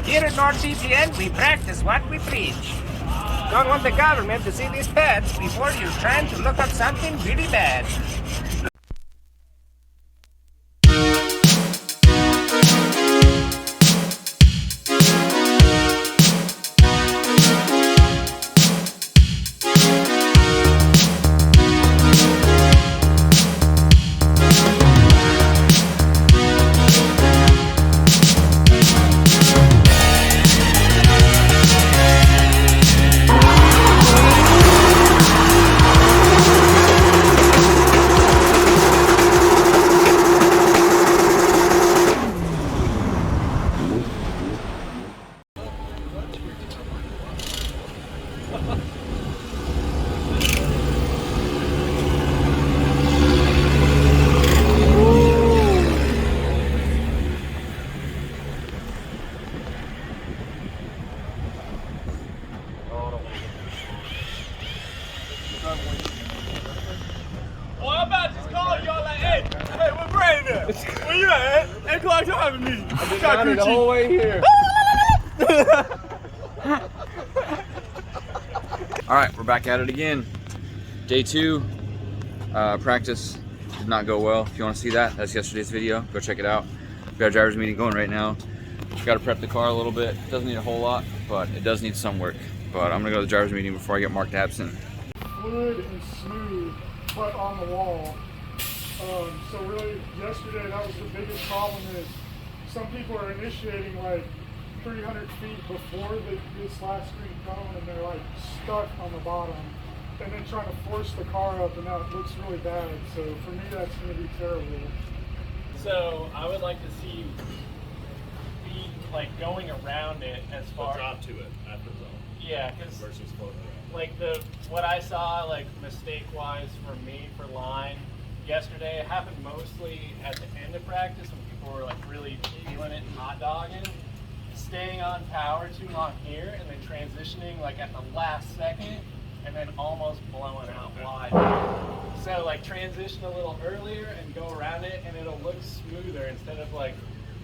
Here at NordVPN, we practice what we preach. Don't want the government to see these pads before you're trying to look up something really bad. Oh, I'm about to just call y'all like, hey, we're Brandon. Where you at? Hey, Klutch, you having me? I just got the whole way here. All right, we're back at it again. Day 2, practice did not go well. If you want to see that, that's yesterday's video. Go check it out. We got a driver's meeting going right now. Got to prep the car a little bit. Doesn't need a whole lot, but it does need some work. But I'm gonna go to the driver's meeting before I get marked absent. Fluid and smooth, but on the wall. So really, yesterday that was the biggest problem. Is some people are initiating like 300 feet before this last green cone, and they're like stuck on the bottom, and then trying to force the car up, and that looks really bad. So for me, that's going to be terrible. So I would like to see you be like going around it as far. Drop to it after zone. Yeah, because Versus floating around. like what I saw like mistake-wise for me for line yesterday, it happened mostly at the end of practice when people were like really feeling it and hot dogging, staying on power too long here and then transitioning like at the last second and then almost blowing out wide. So like transition a little earlier and go around it and it'll look smoother instead of like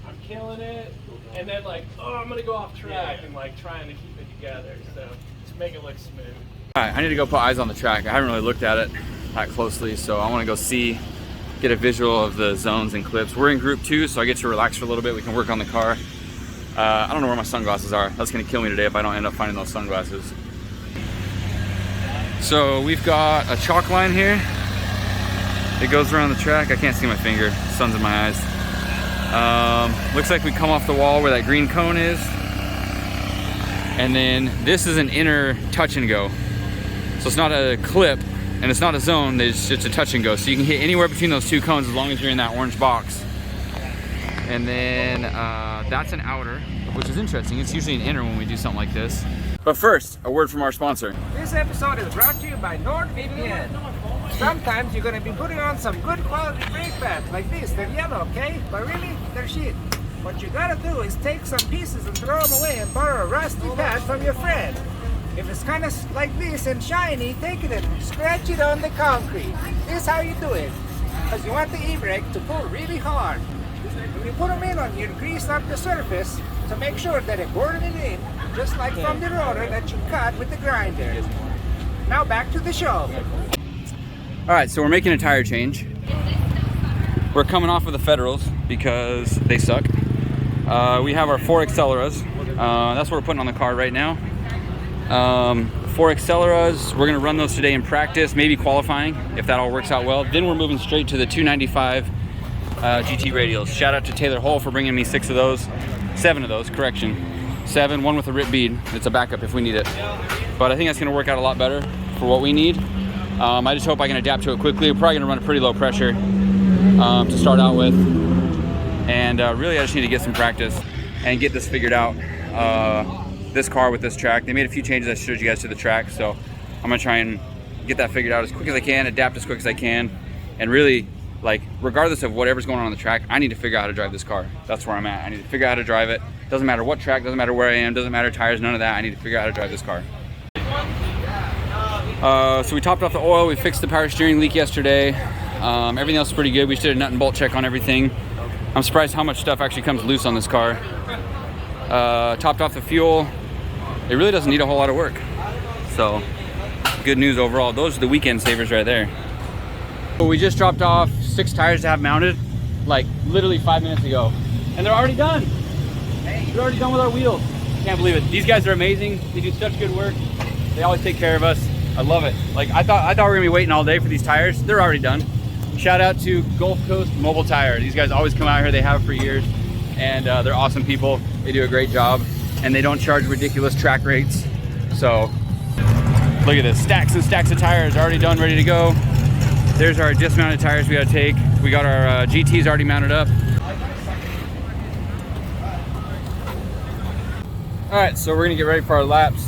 I'm killing it and then like, oh, I'm gonna go off track and like trying to keep it together. So just make it look smooth. All right, I need to go put eyes on the track. I haven't really looked at it that closely, so I want to go see, get a visual of the zones and clips. We're in group 2, so I get to relax for a little bit. We can work on the car. I don't know where my sunglasses are. That's gonna kill me today if I don't end up finding those sunglasses. So we've got a chalk line here. It goes around the track. I can't see my finger. The sun's in my eyes. Looks like we come off the wall where that green cone is. And then this is an inner touch and go. So it's not a clip and it's not a zone, it's a touch and go. So you can hit anywhere between those two cones as long as you're in that orange box. And then that's an outer, which is interesting. It's usually an inner when we do something like this. But first, a word from our sponsor. This episode is brought to you by NordVPN. Sometimes you're going to be putting on some good quality brake pads like this. They're yellow, okay? But really, they're shit. What you gotta do is take some pieces and throw them away and borrow a rusty pad from your friend. If it's kind of like this and shiny, take it and scratch it on the concrete. This is how you do it. Because you want the e-brake to pull really hard. When you put them in on, you grease up the surface to make sure that it burns it in, just like from the rotor that you cut with the grinder. Now back to the show. All right, so we're making a tire change. We're coming off of the Federals because they suck. We have our 4 Acceleras. That's what we're putting on the car right now. 4 Acceleras, we're gonna run those today in practice, maybe qualifying, if that all works out well. Then we're moving straight to the 295 GT radials. Shout out to Taylor Hull for bringing me 6 of those. 7 of those, correction. 7, one with a rip bead. It's a backup if we need it. But I think that's gonna work out a lot better for what we need. I just hope I can adapt to it quickly. We're probably gonna run a pretty low pressure to start out with. And really I just need to get some practice and get this figured out. This car with this track. They made a few changes I showed you guys to the track, so I'm gonna try and get that figured out as quick as I can, adapt as quick as I can, and really, like, regardless of whatever's going on the track, I need to figure out how to drive this car. That's where I'm at. I need to figure out how to drive it. Doesn't matter what track, doesn't matter where I am, doesn't matter tires, none of that. I need to figure out how to drive this car. So we topped off the oil, we fixed the power steering leak yesterday. Everything else is pretty good. We just did a nut and bolt check on everything. I'm surprised how much stuff actually comes loose on this car. topped off the fuel. It really doesn't need a whole lot of work. So good news overall. Those are the weekend savers right there. So we just dropped off 6 tires to have mounted, like literally 5 minutes ago. And they're already done. They're already done with our wheels. Can't believe it. These guys are amazing. They do such good work. They always take care of us. I love it. Like I thought we were gonna be waiting all day for these tires. They're already done. Shout out to Gulf Coast Mobile Tire. These guys always come out here. They have for years, and they're awesome people. They do a great job, and they don't charge ridiculous track rates. So look at this, stacks and stacks of tires already done, ready to go. There's our dismounted tires we gotta take. We got our GTs already mounted up. All right, so we're gonna get ready for our laps.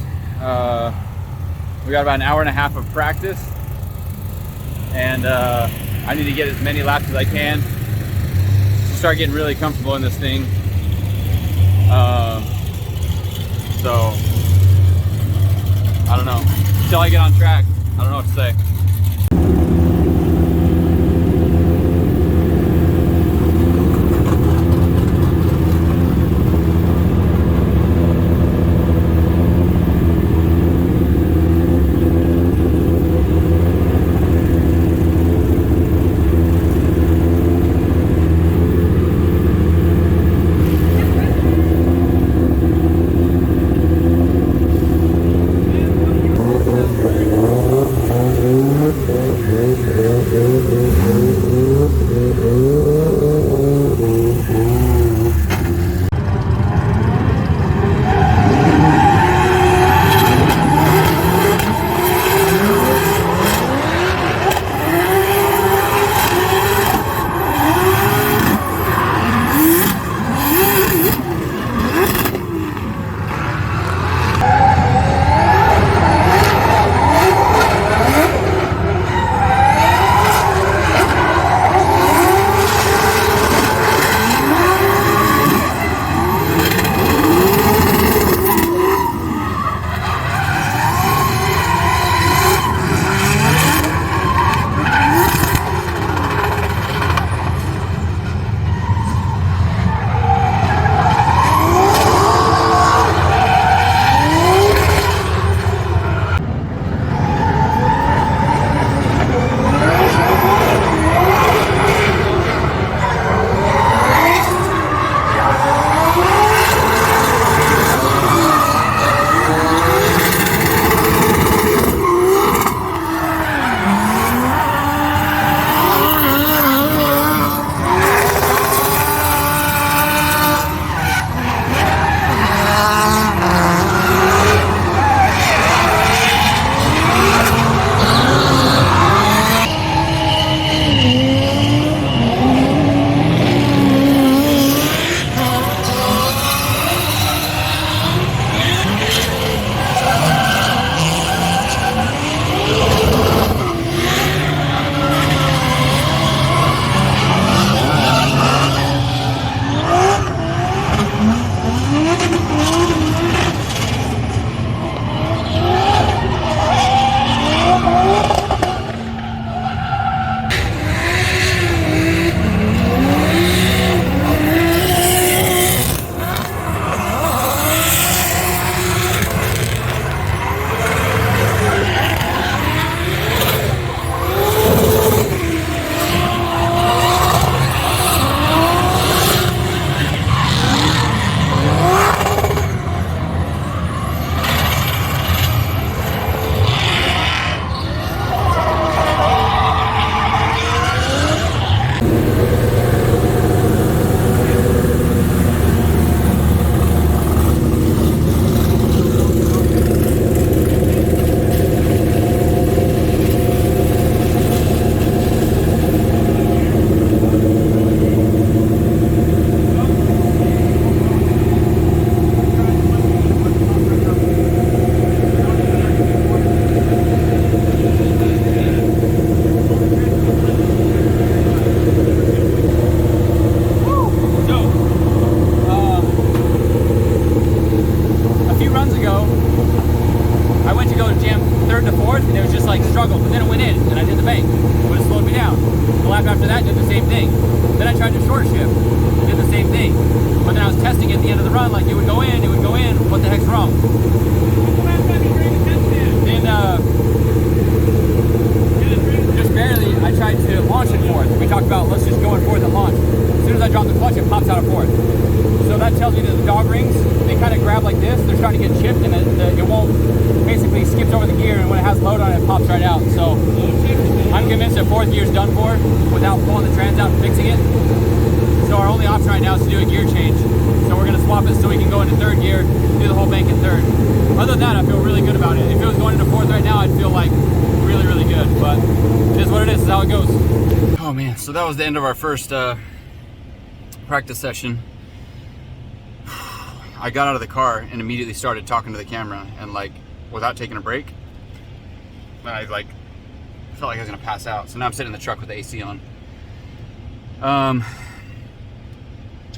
We got about an hour and a half of practice, and I need to get as many laps as I can to start getting really comfortable in this thing. So I don't know, until I get on track, I don't know what to say. lap after that, did the same thing. Then I tried to short shift, did the same thing. But then I was testing at the end of the run, like it would go in, what the heck's wrong? Then just barely, I tried to launch in fourth. We talked about let's just go in fourth and launch. As soon as I drop the clutch, it pops out of fourth. So that tells me that the dog rings, they kind of grab like this, they're starting to get chipped, and it won't, basically skips over the gear, and when it has load on it, it pops right out. So I'm convinced that fourth gear is done for without pulling the trans out and fixing it. So our only option right now is to do a gear change. So we're going to swap it so we can go into third gear, do the whole bank in third. Other than that, I feel really good about it. If it was going into fourth right now, I'd feel like really, really good. But it is what it is. It's how it goes. Oh man, so that was the end of our first practice session. I got out of the car and immediately started talking to the camera, and like without taking a break, I like felt like I was gonna pass out. So now I'm sitting in the truck with the AC on.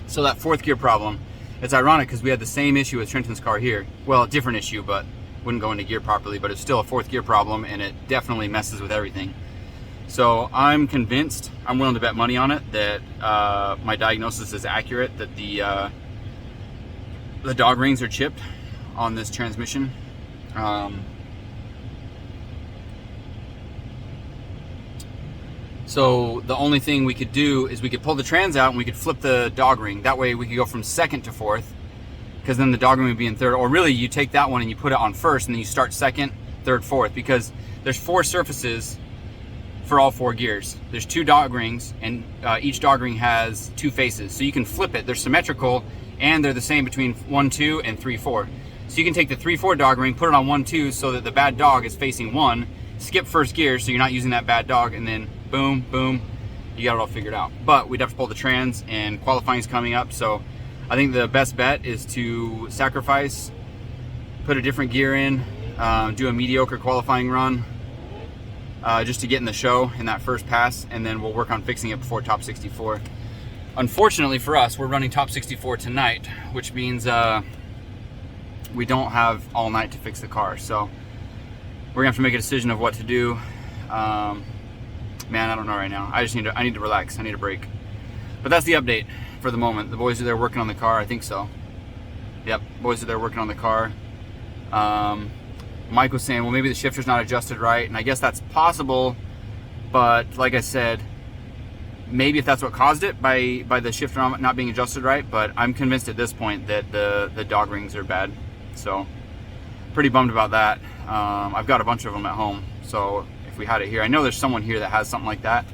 So that fourth gear problem, it's ironic because we had the same issue with Trenton's car here. Well, different issue, but wouldn't go into gear properly, but it's still a fourth gear problem, and it definitely messes with everything. So I'm convinced, I'm willing to bet money on it, that my diagnosis is accurate, that the dog rings are chipped on this transmission. So the only thing we could do is we could pull the trans out and we could flip the dog ring. That way we could go from second to fourth, because then the dog ring would be in third. Or really, you take that one and you put it on first, and then you start second, third, fourth, because there's 4 surfaces for all 4 gears. There's 2 dog rings, and each dog ring has 2 faces. So you can flip it. They're symmetrical, and they're the same between 1, 2, and 3, 4. So you can take the 3, 4 dog ring, put it on 1, 2, so that the bad dog is facing 1, skip first gear so you're not using that bad dog, and then boom, boom, you got it all figured out. But we'd have to pull the trans, and qualifying's coming up, so I think the best bet is to sacrifice, put a different gear in, do a mediocre qualifying run, just to get in the show in that first pass, and then we'll work on fixing it before top 64. Unfortunately for us, we're running top 64 tonight, which means we don't have all night to fix the car. So we're gonna have to make a decision of what to do. Man, I don't know right now. I need to relax. I need a break. But that's the update for the moment. The boys are there working on the car. I think so. Yep, boys are there working on the car. Mike was saying, well, maybe the shifter's not adjusted right, and I guess that's possible. But like I said, maybe if that's what caused it by the shifter not being adjusted right. But I'm convinced at this point that the dog rings are bad. So pretty bummed about that. I've got a bunch of them at home. So if we had it here, I know there's someone here that has something like that.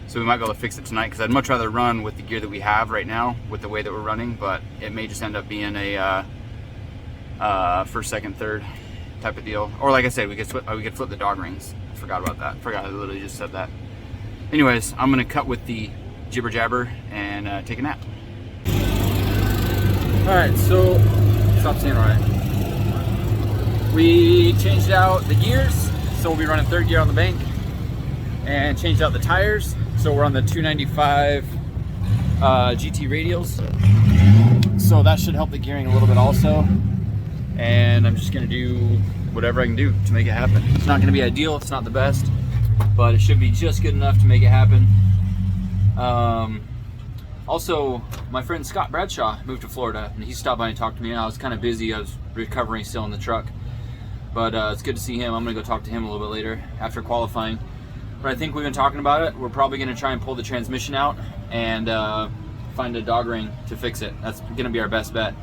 So we might be able to fix it tonight, because I'd much rather run with the gear that we have right now with the way that we're running. But it may just end up being a first, second, third type of deal. Or like I said, we could flip the dog rings. I forgot about that. I literally just said that. Anyways, I'm gonna cut with the jibber jabber and take a nap. All right, so stop saying all right. We changed out the gears, so we'll be running third gear on the bank, and changed out the tires. So we're on the 295 GT radials. So that should help the gearing a little bit also. And I'm just gonna do whatever I can do to make it happen. It's not gonna be ideal, it's not the best, but it should be just good enough to make it happen. Also, my friend Scott Bradshaw moved to Florida, and he stopped by and talked to me. I was kind of busy, I was recovering still in the truck. But it's good to see him. I'm gonna go talk to him a little bit later after qualifying. But I think we've been talking about it. We're probably gonna try and pull the transmission out and find a dog ring to fix it. That's gonna be our best bet.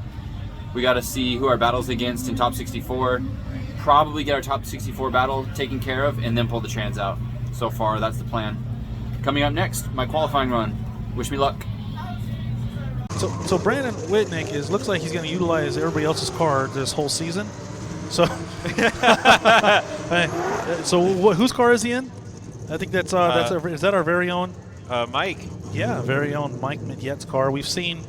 We gotta see who our battle's against in top 64. Probably get our top 64 battle taken care of, and then pull the trans out. So far, that's the plan. Coming up next, my qualifying run. Wish me luck. So Brandon Whitnick looks like he's going to utilize everybody else's car this whole season. So, whose car is he in? I think is that our very own Mike? Yeah, very own Mike Midyet's car. We've seen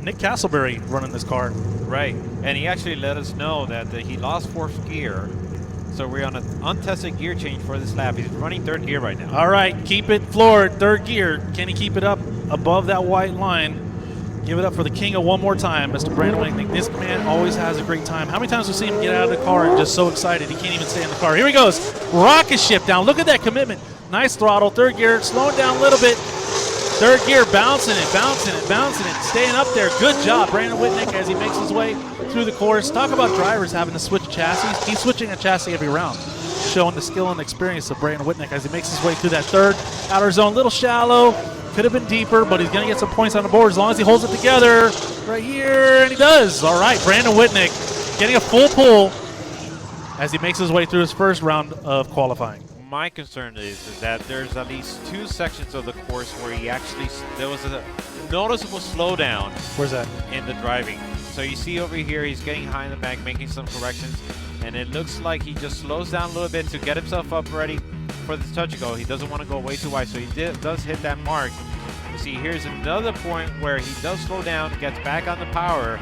Nick Castleberry running this car. Right, and he actually let us know that he lost fourth gear. So we're on an untested gear change for this lap. He's running third gear right now. All right, keep it floored, third gear. Can he keep it up above that white line? Give it up for the king of one more time, Mr. Brandon Whitnick. This man always has a great time. How many times have we seen him get out of the car and just so excited he can't even stay in the car? Here he goes, rocket ship down. Look at that commitment. Nice throttle, third gear, slowing down a little bit. Third gear, bouncing it, staying up there. Good job, Brandon Whitnick, as he makes his way through the course. Talk about drivers having to switch chassis. He's switching a chassis every round, showing the skill and experience of Brandon Whitnick as he makes his way through that third outer zone. Little shallow, could have been deeper, but he's going to get some points on the board as long as he holds it together right here, and he does. All right, Brandon Whitnick getting a full pull as he makes his way through his first round of qualifying. My concern is that there's at least 2 sections of the course where there was a noticeable slowdown. Where's that? In the driving. So you see over here, he's getting high in the bank, making some corrections, and it looks like he just slows down a little bit to get himself up ready for the touch and go. He doesn't want to go way too wide, so he does hit that mark. You see, here's another point where he does slow down, gets back on the power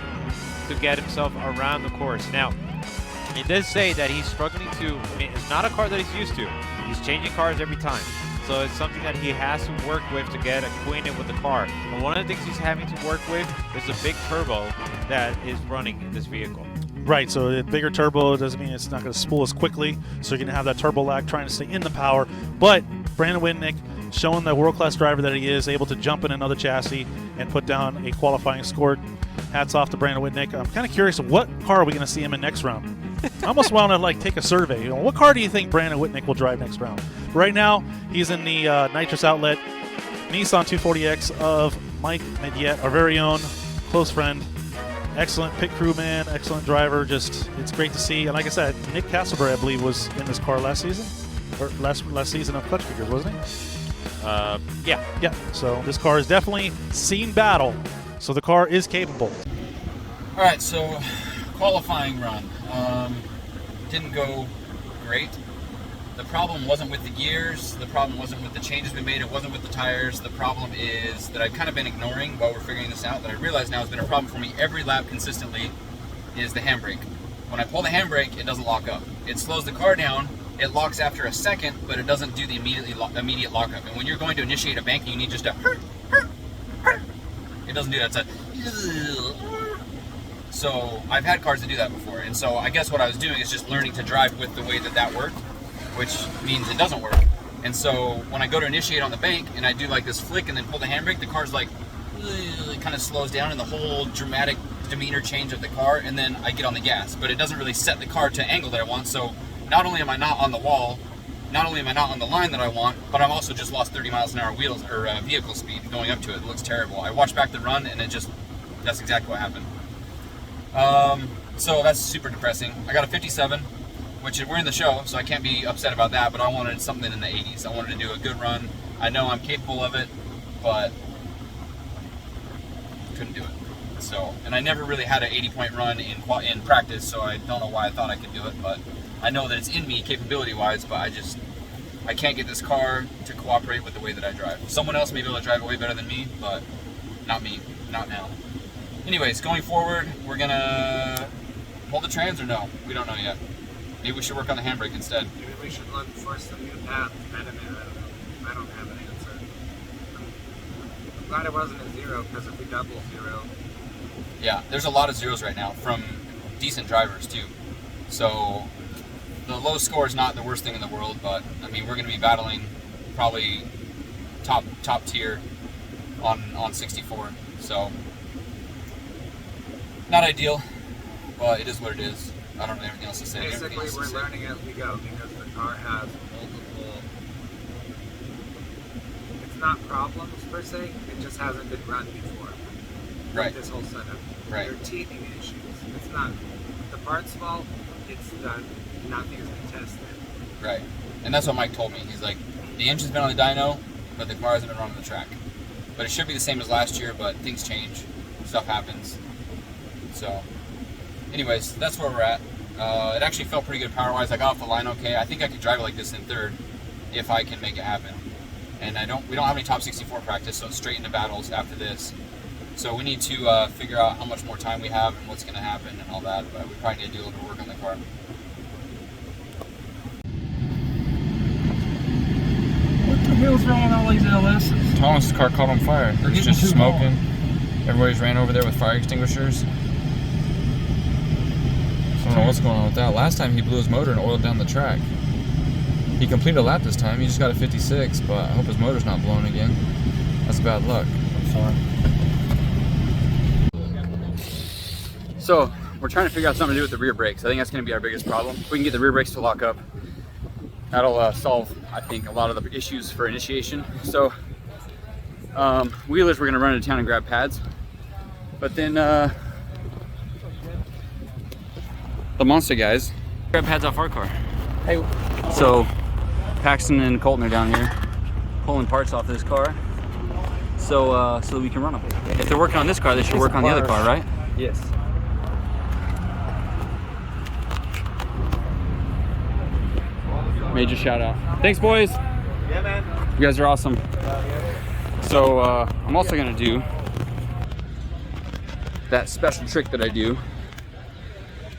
to get himself around the course. Now, it does say that he's struggling to, it's not a car that he's used to. He's changing cars every time. So it's something that he has to work with to get acquainted with the car. And one of the things he's having to work with is a big turbo that is running in this vehicle. Right, so a bigger turbo doesn't mean it's not going to spool as quickly, so you're going to have that turbo lag trying to stay in the power. But Brandon Whitnick, showing the world-class driver that he is, able to jump in another chassis and put down a qualifying score. Hats off to Brandon Whitnick. I'm kind of curious, what car are we going to see him in next round? I almost want to take a survey. You know, what car do you think Brandon Whitnick will drive next round? Right now, he's in the nitrous outlet Nissan 240X of Mike Mediette, our very own close friend. Excellent pit crew man, excellent driver. Just, it's great to see. And like I said, Nick Castleberry, I believe, was in this car last season, or last season of Klutch Figures, wasn't he? Yeah. So this car has definitely seen battle. So the car is capable. All right, so qualifying run didn't go great. The problem wasn't with the gears. The problem wasn't with the changes we made. It wasn't with the tires. The problem is that I've kind of been ignoring while we're figuring this out, that I realize now has been a problem for me every lap consistently, is the handbrake. When I pull the handbrake, it doesn't lock up. It slows the car down. It locks after a second, but it doesn't do the immediate lockup. And when you're going to initiate a bank, you need just a it doesn't do that. It's so I've had cars that do that before, and so I guess what I was doing is just learning to drive with the way that worked, which means it doesn't work. And so when I go to initiate on the bank and I do like this flick and then pull the handbrake, the car's like, it kind of slows down in the whole dramatic demeanor change of the car, and then I get on the gas. But it doesn't really set the car to angle that I want, so not only am I not on the wall, not only am I not on the line that I want, but I'm also just lost 30 miles an hour vehicle speed going up to it. It looks terrible. I watched back the run and that's exactly what happened. So that's super depressing. I got a 57, which we're in the show, so I can't be upset about that, but I wanted something in the 80s. I wanted to do a good run. I know I'm capable of it, but couldn't do it. So, and I never really had an 80-point run in practice, so I don't know why I thought I could do it, but I know that it's in me capability-wise, but I can't get this car to cooperate with the way that I drive. Someone else may be able to drive it way better than me, but not me, not now. Anyways, going forward, we're gonna hold the trans or no? We don't know yet. Maybe we should work on the handbrake instead. Maybe we should look for some new path. I don't know. I don't have an answer. I'm glad it wasn't a 0, because if we double 0. Yeah, there's a lot of zeros right now from decent drivers too. So the low score is not the worst thing in the world, but I mean, we're going to be battling probably top tier on 64. So not ideal, but it is what it is. I don't have anything else to say. Basically, we're learning as we go, because the car has multiple. It's not problems per se. It just hasn't been run before. Right. This whole setup. Right. They're teething issues. It's not the part's fault. It's that nothing has been tested. Right. And that's what Mike told me. He's like, the engine's been on the dyno, but the car hasn't been running the track. But it should be the same as last year, but things change. Stuff happens. So, anyways, that's where we're at. It actually felt pretty good power-wise. I got off the line okay. I think I could drive it like this in third if I can make it happen. And we don't have any top 64 practice, so it's straight into battles after this. So we need to figure out how much more time we have and what's going to happen and all that. But we probably need to do a little bit of work on the car. What the hell's wrong with all these LSs? Thomas's car caught on fire. It's just smoking. Everybody's ran over there with fire extinguishers. I don't know what's going on with that. Last time he blew his motor and oiled down the track. He completed a lap this time. He just got a 56, but I hope his motor's not blown again. That's bad luck. I'm sorry. So we're trying to figure out something to do with the rear brakes. I think that's going to be our biggest problem. If we can get the rear brakes to lock up, that'll solve, I think, a lot of the issues for initiation. So wheelers, we're going to run into town and grab pads. But then the Monster guys grab pads off our car. Hey. So Paxton and Colton are down here pulling parts off this car, so that we can run them. If they're working on this car, they should work on the other car, right? Yes. Major shout out. Thanks, boys. Yeah, man. You guys are awesome. So I'm also gonna do that special trick that I do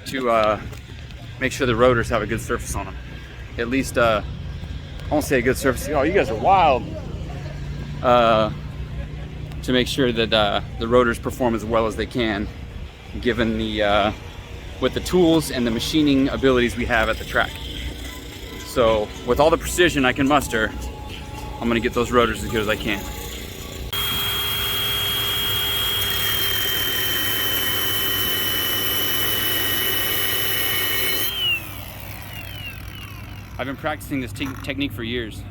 to make sure the rotors have a good surface on them. At least, I won't say a good surface. Oh, you guys are wild. To make sure that the rotors perform as well as they can, given the with the tools and the machining abilities we have at the track. So with all the precision I can muster, I'm gonna get those rotors as good as I can. I've been practicing this technique for years.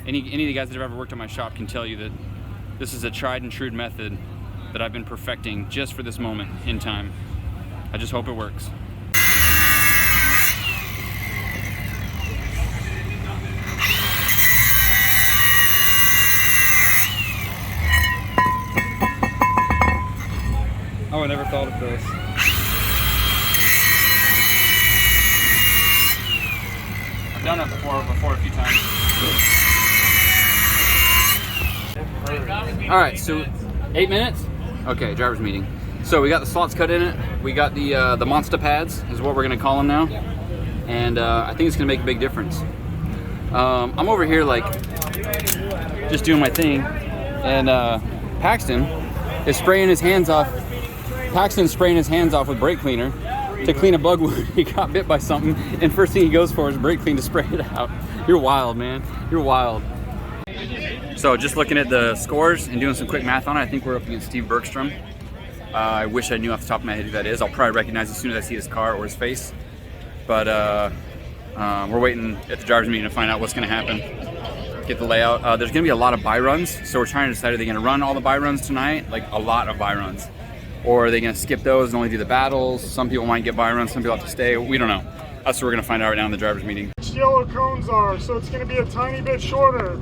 Any of the guys that have ever worked on my shop can tell you that this is a tried and true method that I've been perfecting just for this moment in time. I just hope it works. Oh, I never thought of this. I've done it before a few times. All right, so 8 minutes? Okay, driver's meeting. So we got the slots cut in it. We got the Monster pads, is what we're gonna call them now. And I think it's gonna make a big difference. I'm over here like just doing my thing, and Paxton is spraying his hands off. Paxton's spraying his hands off with brake cleaner to clean a bug wound. He got bit by something, and first thing he goes for is brake clean to spray it out. You're wild, man. You're wild. So just looking at the scores and doing some quick math on it, I think we're up against Steve Bergstrom. I wish I knew off the top of my head who that is. I'll probably recognize as soon as I see his car or his face. But we're waiting at the driver's meeting to find out what's going to happen. Get the layout. There's going to be a lot of buy runs, so we're trying to decide, are they going to run all the buy runs tonight? Like a lot of buy runs. Or are they going to skip those and only do the battles? Some people might get buy runs, some people have to stay. We don't know. That's what we're going to find out right now in the driver's meeting. Yellow cones are, so it's going to be a tiny bit shorter.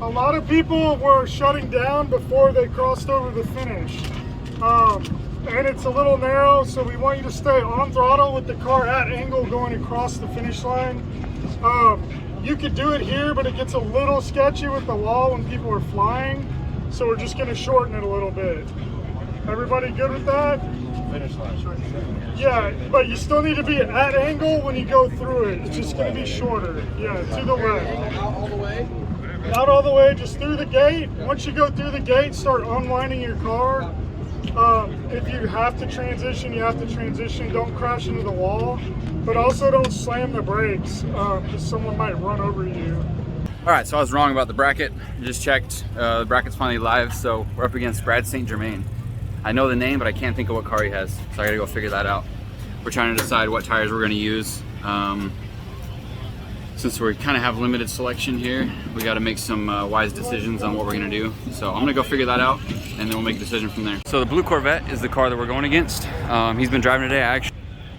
A lot of people were shutting down before they crossed over the finish. And it's a little narrow, so we want you to stay on throttle with the car at angle going across the finish line. You could do it here, but it gets a little sketchy with the wall when people are flying, so we're just going to shorten it a little bit. Everybody good with that? Finish line. Yeah, but you still need to be at angle when you go through it. It's just going to be shorter. Yeah, to the left. Out all the way? Not all the way, just through the gate. Once you go through the gate, start unwinding your car. If you have to transition, you have to transition. Don't crash into the wall, but also don't slam the brakes because someone might run over you. All right, so I was wrong about the bracket. Just checked. The bracket's finally live, so we're up against Brad St. Germain. I know the name, but I can't think of what car he has, so I gotta go figure that out. We're trying to decide what tires we're gonna use. Since we kind of have limited selection here, we got to make some wise decisions on what we're going to do. So I'm going to go figure that out, and then we'll make a decision from there. So the blue Corvette is the car that we're going against. He's been driving today. I actually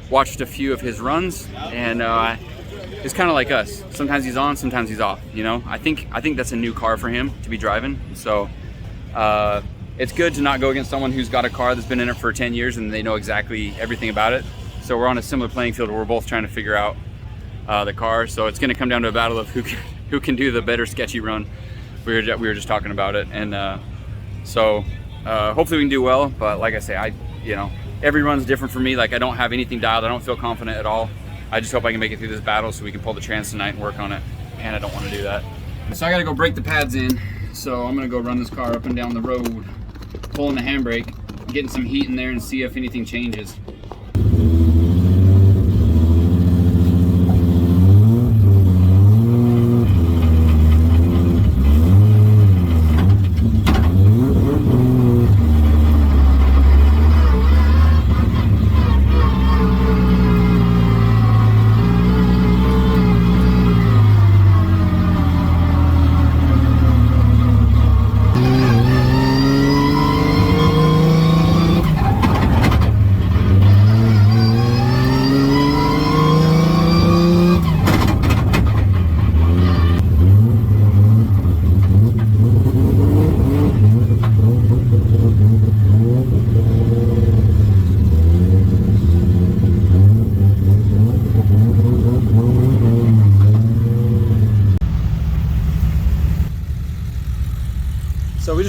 watched a few of his runs, and it's kind of like us. Sometimes he's on, sometimes he's off. You know, I think that's a new car for him to be driving. So it's good to not go against someone who's got a car that's been in it for 10 years and they know exactly everything about it. So we're on a similar playing field where we're both trying to figure out the car. So it's going to come down to a battle of who can do the better sketchy run. We were just talking about it, and so hopefully we can do well. But like I say, every run's different for me. Like I don't have anything dialed. I don't feel confident at all. I just hope I can make it through this battle so we can pull the trans tonight and work on it. And I don't want to do that. So I got to go break the pads in. So I'm going to go run this car up and down the road, pulling the handbrake, getting some heat in there, and see if anything changes.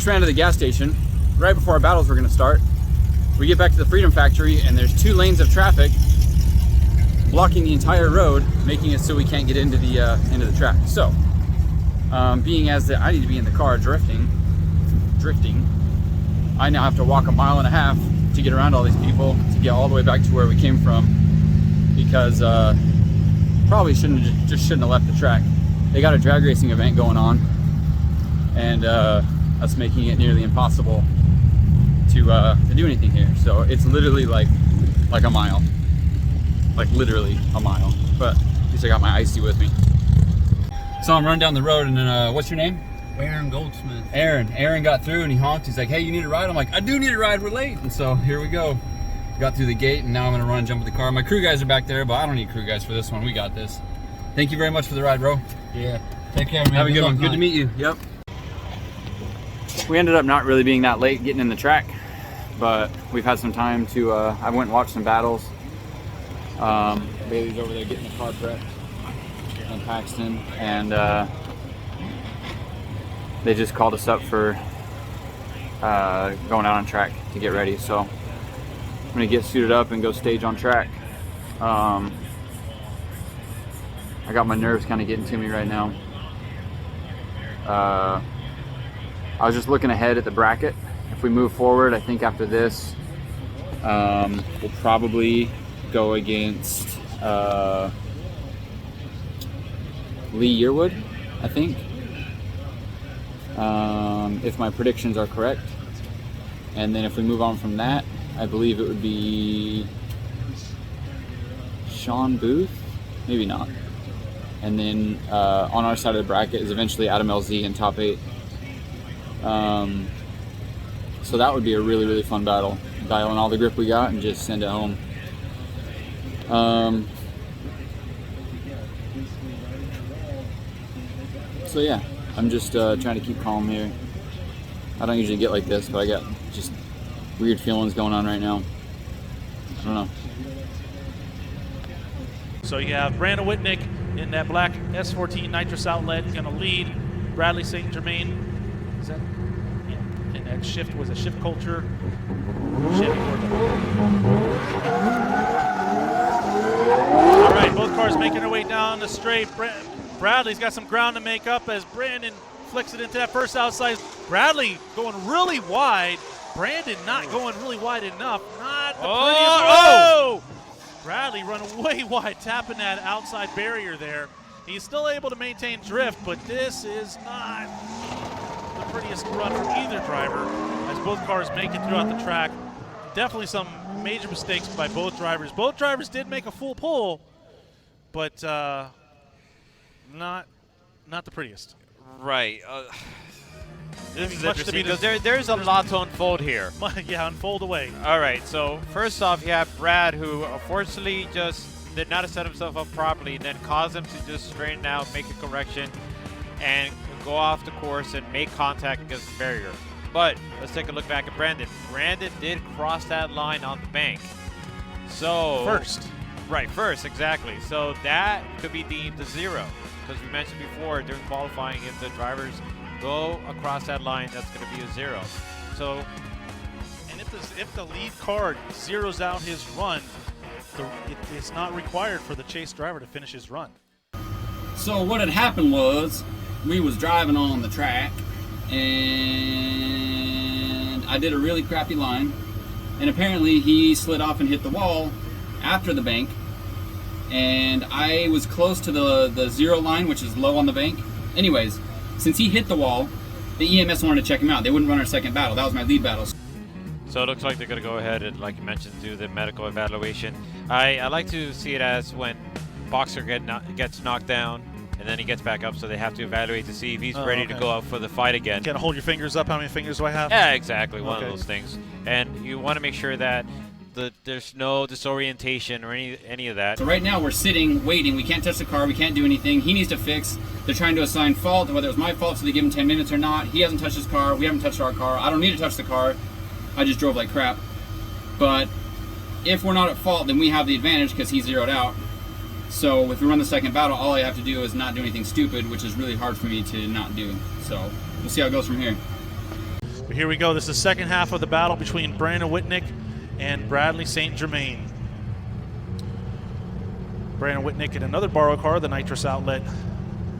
just ran to the gas station right before our battles were gonna start. We get back to the Freedom Factory and there's 2 lanes of traffic blocking the entire road, making it so we can't get into the track. So, being as that I need to be in the car drifting, I now have to walk 1.5 miles to get around all these people to get all the way back to where we came from, because probably shouldn't have left the track. They got a drag racing event going on, and that's making it nearly impossible to do anything here. So it's literally like a mile, like literally a mile. But at least I got my icy with me. So I'm running down the road, and then what's your name? Aaron Goldsmith. Aaron got through and he honked. He's like, hey, you need a ride? I'm like, I do need a ride, we're late. And so here we go. Got through the gate, and now I'm gonna run and jump in the car. My crew guys are back there, but I don't need crew guys for this one. We got this. Thank you very much for the ride, bro. Yeah. Take care, man. Have a good one. Good to meet you. Yep. We ended up not really being that late getting in the track, but we've had some time to, I went and watched some battles. Bailey's over there getting the car prepped in Paxton, and they just called us up for going out on track to get ready. So I'm gonna get suited up and go stage on track. I got my nerves kind of getting to me right now. I was just looking ahead at the bracket. If we move forward, I think after this, we'll probably go against Lee Yearwood, I think. If my predictions are correct. And then if we move on from that, I believe it would be Sean Booth, maybe not. And then on our side of the bracket is eventually Adam LZ in top 8. So that would be a really, really fun battle. Dial in all the grip we got and just send it home. So yeah, I'm just trying to keep calm here. I don't usually get like this, but I got just weird feelings going on right now. I don't know. So you have Brandon Whitnick in that black S14 nitrous outlet, going to lead. Bradley St. Germain, is that? Yeah. And that shift was a shift culture. All right, both cars making their way down the straight. Bradley's got some ground to make up as Brandon flicks it into that first outside. Bradley going really wide. Brandon not going really wide enough. Not the prettiest. Oh! Bradley running way wide, tapping that outside barrier there. He's still able to maintain drift, but this is not the prettiest run from either driver as both cars make it throughout the track. Definitely some major mistakes by both drivers. Both drivers did make a full pull, but not the prettiest. Right. This is interesting because there's a lot to unfold here. Yeah, unfold away. All right, so first off, you have Brad, who unfortunately just did not set himself up properly, and then caused him to just straighten out, make a correction, and go off the course and make contact against the barrier. But let's take a look back at Brandon. Brandon did cross that line on the bank. So first. Right, first, exactly. So that could be deemed a 0. Because we mentioned before during qualifying, if the drivers go across that line, that's going to be a 0. So, and if the lead car zeroes out his run, it's not required for the chase driver to finish his run. So what had happened was we was driving on the track, and I did a really crappy line, and apparently he slid off and hit the wall after the bank. And I was close to the 0 line, which is low on the bank. Anyways, since he hit the wall, the EMS wanted to check him out. They wouldn't run our second battle. That was my lead battle. So it looks like they're going to go ahead and, like you mentioned, do the medical evaluation. I like to see it as when boxer gets knocked down and then he gets back up, so they have to evaluate to see if he's ready to go out for the fight again. Kind of hold your fingers up. How many fingers do I have? Yeah, exactly. One of those things. And you want to make sure that there's no disorientation or any of that. So right now we're sitting, waiting. We can't touch the car. We can't do anything. He needs to fix. They're trying to assign fault, whether it was my fault, so they give him 10 minutes or not. He hasn't touched his car. We haven't touched our car. I don't need to touch the car. I just drove like crap. But if we're not at fault, then we have the advantage because he zeroed out. So if we run the second battle, all I have to do is not do anything stupid, which is really hard for me to not do. So we'll see how it goes from here. But here we go. This is the second half of the battle between Brandon Whitnick and Bradley St. Germain. Brandon Whitnick in another borrowed car, the Nitrous Outlet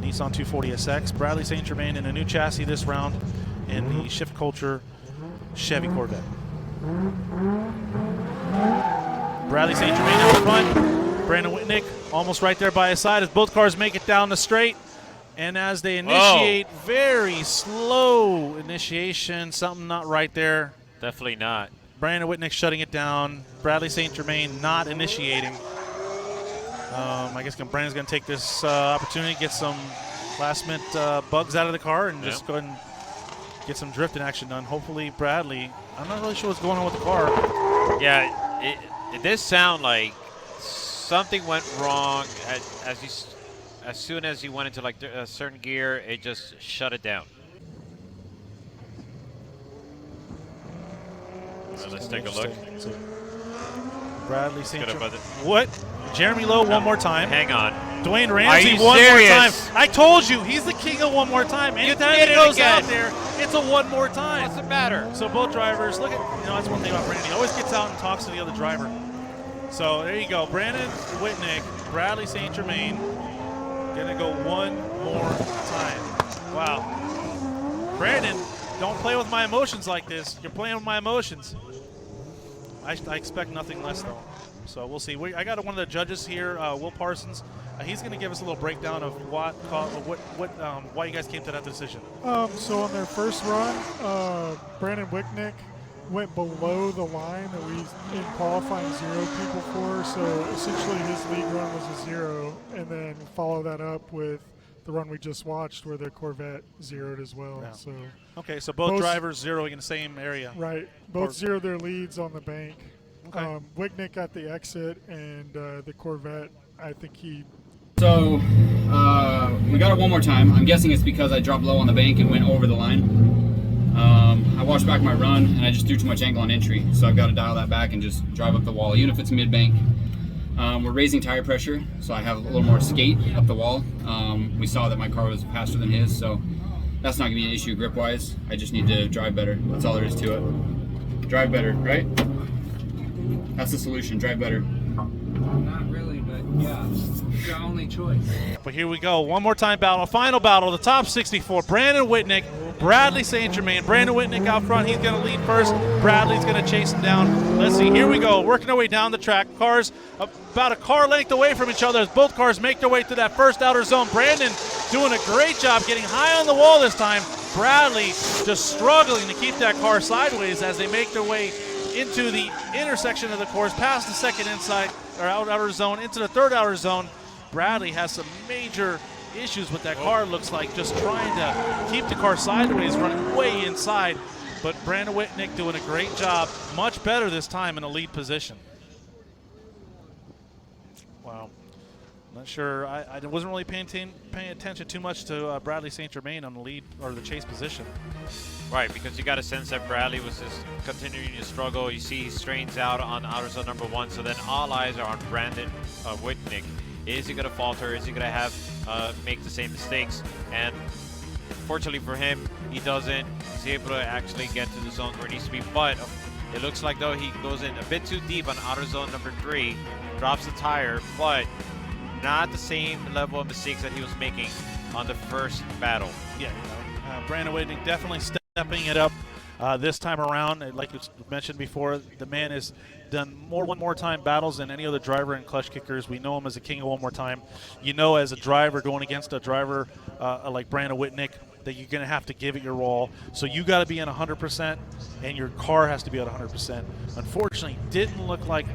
Nissan 240SX. Bradley St. Germain in a new chassis this round in the Shift Culture Chevy Corvette. Bradley St. Germain out front. Brandon Whitnick almost right there by his side as both cars make it down the straight. And as they initiate, very slow initiation, something not right there. Definitely not. Brandon Whitnick shutting it down. Bradley St. Germain not initiating. I guess Brandon's going to take this opportunity, get some last-minute bugs out of the car, and just go ahead and get some drifting action done. Hopefully, Bradley, I'm not really sure what's going on with the car. Yeah, it does sound like something went wrong as soon as he went into like a certain gear, it just shut it down. Well, let's take a look. Bradley St. Germain. What? Jeremy Lowe one more time. Hang on. Dwayne Ramsey one more time. I told you, he's the king of one more time. Anytime he goes out there, it's a one more time. What's the matter? So both drivers, look at, that's one thing about Brandon. He always gets out and talks to the other driver. So there you go. Brandon Whitnick, Bradley St. Germain, gonna go one more time. Wow. Brandon, don't play with my emotions like this. You're playing with my emotions. I expect nothing less though. So we'll see. I got one of the judges here, Will Parsons. He's going to give us a little breakdown of why you guys came to that decision. So on their first run, Brandon Whitnick went below the line that we in qualifying zero people for. So essentially his lead run was a 0, and then follow that up with the run we just watched where the Corvette zeroed as well. Yeah. So okay, so both drivers zeroing in the same area. Right. Both zeroed their leads on the bank. Okay. Whitnick at the exit, and the Corvette, I think he... So, we got it one more time. I'm guessing it's because I dropped low on the bank and went over the line. I watched back my run, and I just threw too much angle on entry, so I've got to dial that back and just drive up the wall, even if it's mid-bank. We're raising tire pressure, so I have a little more skate up the wall. We saw that my car was faster than his, so that's not going to be an issue grip-wise. I just need to drive better. That's all there is to it. Drive better, right? That's the solution. Drive better. Not really, but yeah, it's your only choice. But here we go. One more time battle. Final battle. The top 64. Brandon Whitnick, Bradley St. Germain. Brandon Whitnick out front. He's going to lead first. Bradley's going to chase him down. Let's see. Here we go. Working our way down the track. Cars about a car length away from each other as both cars make their way to that first outer zone. Brandon doing a great job getting high on the wall this time. Bradley just struggling to keep that car sideways as they make their way into the intersection of the course, past the second inside or outer zone, into the third outer zone. Bradley has some major issues with that car, looks like, just trying to keep the car sideways, running way inside. But Brandon Whitnick doing a great job, much better this time in a lead position. Wow. Not sure. I wasn't really paying attention too much to Bradley St. Germain on the lead or the chase position. Right, because you got a sense that Bradley was just continuing to struggle. You see he strains out on outer zone number 1, so then all eyes are on Brandon Whitnick. Is he going to falter? Is he going to have make the same mistakes? And fortunately for him, he doesn't. He's able to actually get to the zone where he needs to be. But it looks like, though, he goes in a bit too deep on outer zone number 3, drops the tire, but not the same level of mistakes that he was making on the first battle. Yeah, Brandon Whitnick definitely stepping it up this time around. Like you mentioned before, the man has done one more time battles than any other driver in Clutch Kickers. We know him as a king of one more time. You know, as a driver going against a driver like Brandon Whitnick, that you're going to have to give it your all. So you got to be at 100%, and your car has to be at 100%. Unfortunately, it didn't look like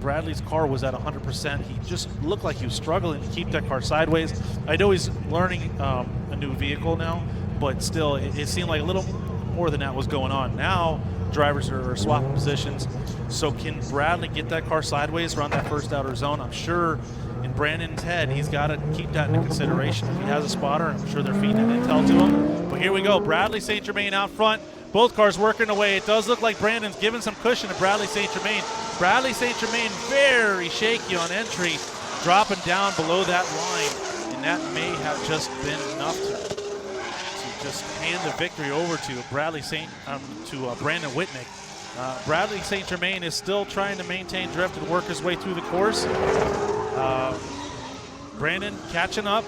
Bradley's car was at 100%. He just looked like he was struggling to keep that car sideways. I know he's learning a new vehicle now, but still, it seemed like a little more than that was going on. Now, drivers are swapping positions. So can Bradley get that car sideways around that first outer zone? I'm sure in Brandon's head, he's got to keep that into consideration. If he has a spotter, I'm sure they're feeding intel to him. But here we go. Bradley St. Germain out front. Both cars working away. It does look like Brandon's giving some cushion to Bradley St. Germain. Bradley St. Germain very shaky on entry, dropping down below that line. And that may have just been enough to just hand the victory over to Brandon Whitnick. Bradley St. Germain is still trying to maintain drift and work his way through the course. Brandon catching up,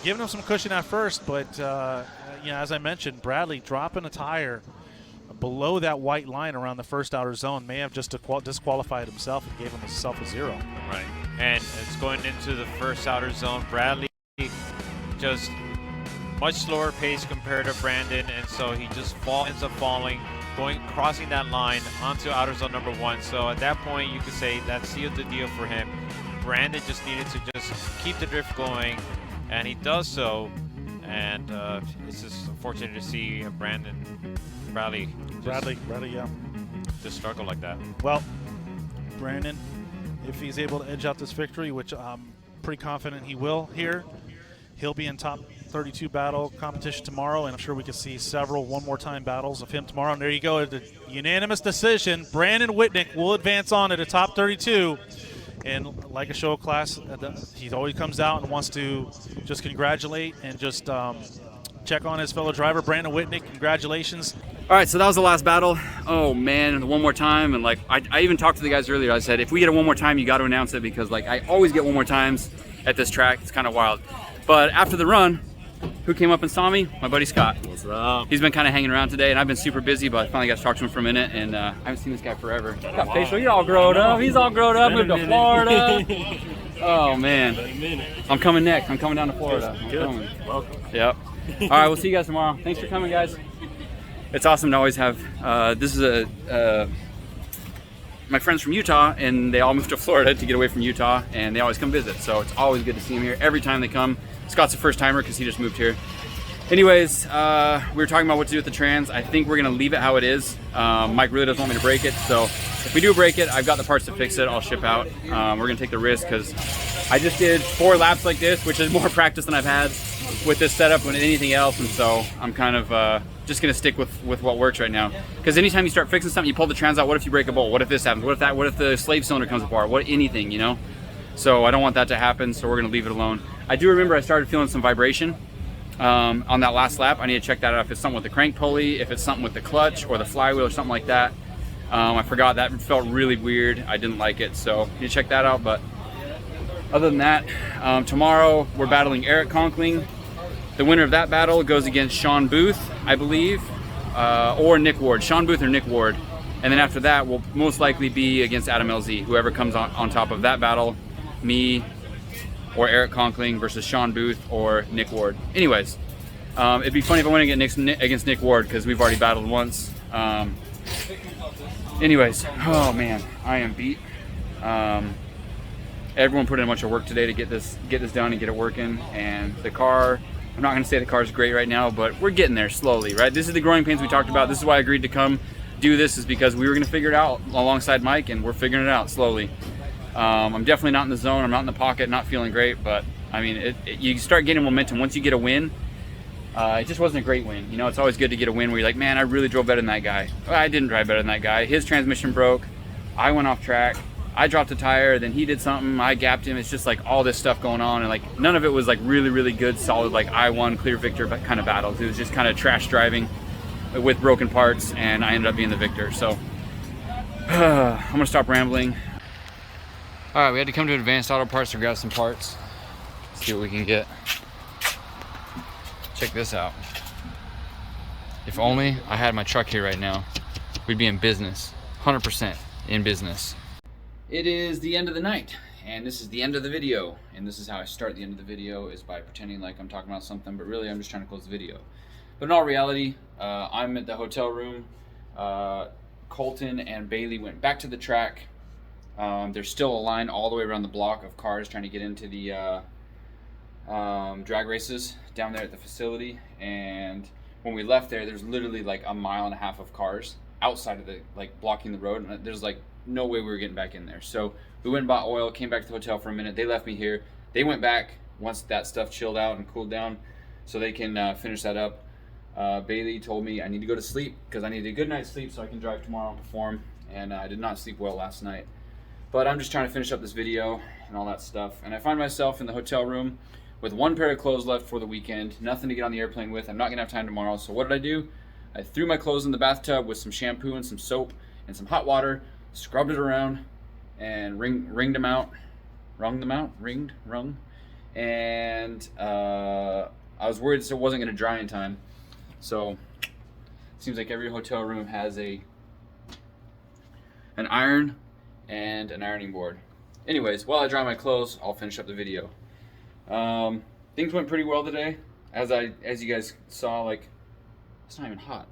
giving him some cushion at first, but as I mentioned, Bradley dropping a tire below that white line around the first outer zone may have just disqualified himself and gave himself a 0. Right, and it's going into the first outer zone. Bradley just much slower pace compared to Brandon, and so he just ends up falling, crossing that line onto outer zone number 1. So at that point, you could say that sealed the deal for him. Brandon just needed to just keep the drift going, and he does so. And it's just unfortunate to see Bradley, yeah, just struggle like that. Well, Brandon, if he's able to edge out this victory, which I'm pretty confident he will here, he'll be in top 32 battle competition tomorrow, and I'm sure we can see several one more time battles of him tomorrow. And there you go, the unanimous decision. Brandon Whitnick will advance on to the top 32. And like a show class, he always comes out and wants to just congratulate and just check on his fellow driver, Brandon Whitnick. Congratulations. All right, so that was the last battle. Oh man, one more time. And like, I even talked to the guys earlier. I said, if we get a one more time, you got to announce it, because like I always get one more times at this track. It's kind of wild. But after the run, who came up and saw me? My buddy Scott. What's up? He's been kind of hanging around today, and I've been super busy, but I finally got to talk to him for a minute, and I haven't seen this guy forever. Got facial. You're all grown up. He's all grown up. Moved to Florida. Oh man. I'm coming next. I'm coming down to Florida. Good. Welcome. Yep. All right, we'll see you guys tomorrow. Thanks for coming, guys. It's awesome to always have. This is my friends from Utah, and they all moved to Florida to get away from Utah, and they always come visit. So it's always good to see them here every time they come. Scott's a first timer because he just moved here. Anyways, we were talking about what to do with the trans. I think we're gonna leave it how it is. Mike really doesn't want me to break it, so if we do break it, I've got the parts to fix it. I'll ship out. We're gonna take the risk because I just did 4 laps like this, which is more practice than I've had with this setup than anything else, and so I'm kind of just gonna stick with what works right now. Because anytime you start fixing something, you pull the trans out. What if you break a bolt? What if this happens? What if that? What if the slave cylinder comes apart? What anything, you know? So I don't want that to happen. So we're gonna leave it alone. I do remember I started feeling some vibration on that last lap. I need to check that out if it's something with the crank pulley, if it's something with the clutch or the flywheel or something like that. I forgot, that felt really weird. I didn't like it, so you need to check that out. But other than that, tomorrow we're battling Eric Conkling. The winner of that battle goes against Sean Booth, I believe, or Nick Ward. Sean Booth or Nick Ward. And then after that, we'll most likely be against Adam LZ. Whoever comes on top of that battle, me or Eric Conkling versus Sean Booth or Nick Ward. Anyways, it'd be funny if I went against Nick Ward, because we've already battled once. Anyways, oh man, I am beat. Everyone put in a bunch of work today to get this done and get it working. And the car, I'm not going to say the car's great right now, but we're getting there slowly, right? This is the growing pains we talked about. This is why I agreed to come do this, is because we were going to figure it out alongside Mike, and we're figuring it out slowly. I'm definitely not in the zone. I'm not in the pocket, not feeling great, but I mean, you start getting momentum once you get a win. It just wasn't a great win. You know, it's always good to get a win where you're like, man, I really drove better than that guy. Well, I didn't drive better than that guy. His transmission broke. I went off track. I dropped a tire, then he did something. I gapped him. It's just like all this stuff going on, and like none of it was like really, really good, solid, like I won, clear victor kind of battles. It was just kind of trash driving with broken parts, and I ended up being the victor. So I'm gonna stop rambling. All right, we had to come to Advanced Auto Parts to grab some parts. Let's see what we can get. Check this out. If only I had my truck here right now, we'd be in business, 100% in business. It is the end of the night, and this is the end of the video. And this is how I start the end of the video, is by pretending like I'm talking about something, but really I'm just trying to close the video. But in all reality, I'm at the hotel room. Colton and Bailey went back to the track. There's still a line all the way around the block of cars trying to get into the drag races down there at the facility. And when we left there's literally like 1.5 miles of cars outside of the, like, blocking the road, and there's like no way we were getting back in there. So we went and bought oil, came back to the hotel for a minute. They left me here. They went back once that stuff chilled out and cooled down so they can finish that up. Bailey told me I need to go to sleep because I need a good night's sleep so I can drive tomorrow and perform, and I did not sleep well last night. But I'm just trying to finish up this video and all that stuff. And I find myself in the hotel room with one pair of clothes left for the weekend, nothing to get on the airplane with. I'm not gonna have time tomorrow, so what did I do? I threw my clothes in the bathtub with some shampoo and some soap and some hot water, scrubbed it around, and wrung them out, and I was worried it wasn't gonna dry in time. So it seems like every hotel room has an iron and an ironing board. Anyways, while I dry my clothes, I'll finish up the video. Things went pretty well today. As you guys saw, like, it's not even hot.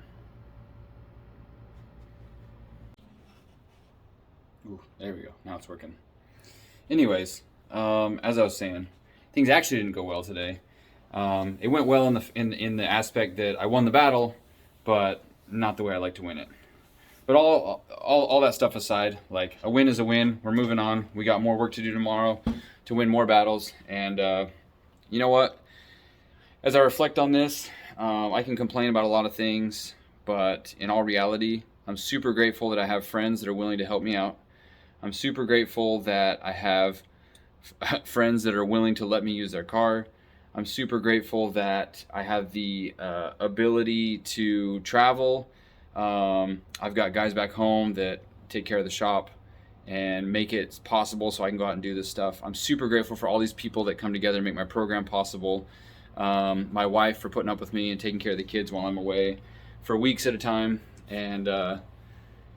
Ooh, there we go. Now it's working. Anyways, as I was saying, things actually didn't go well today. It went well in the aspect that I won the battle, but not the way I like to win it. But all that stuff aside, like, a win is a win. We're moving on. We got more work to do tomorrow to win more battles. And you know what? As I reflect on this, I can complain about a lot of things, but in all reality, I'm super grateful that I have friends that are willing to help me out. I'm super grateful that I have friends that are willing to let me use their car. I'm super grateful that I have the ability to travel. I've got guys back home that take care of the shop and make it possible so I can go out and do this stuff. I'm super grateful for all these people that come together and make my program possible. My wife for putting up with me and taking care of the kids while I'm away for weeks at a time. And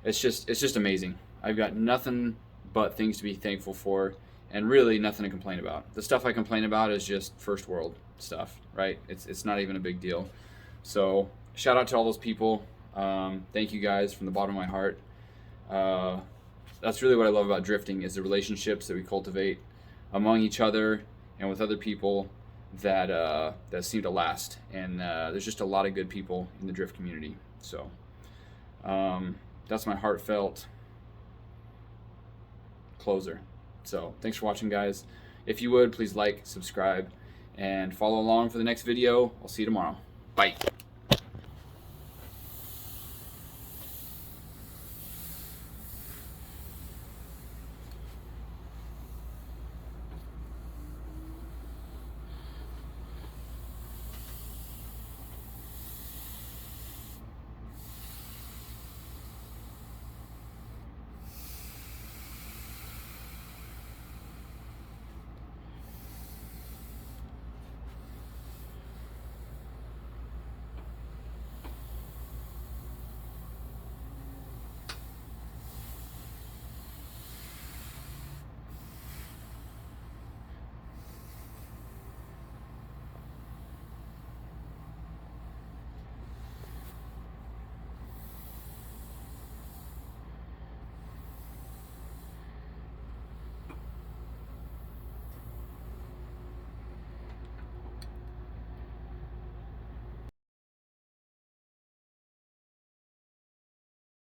it's just amazing. I've got nothing but things to be thankful for, and really nothing to complain about. The stuff I complain about is just first world stuff, right? It's not even a big deal. So shout out to all those people. Thank you guys from the bottom of my heart. That's really what I love about drifting, is the relationships that we cultivate among each other and with other people that seem to last. And there's just a lot of good people in the drift community. So that's my heartfelt closer. So thanks for watching, guys. If you would, please like, subscribe, and follow along for the next video. I'll see you tomorrow. Bye.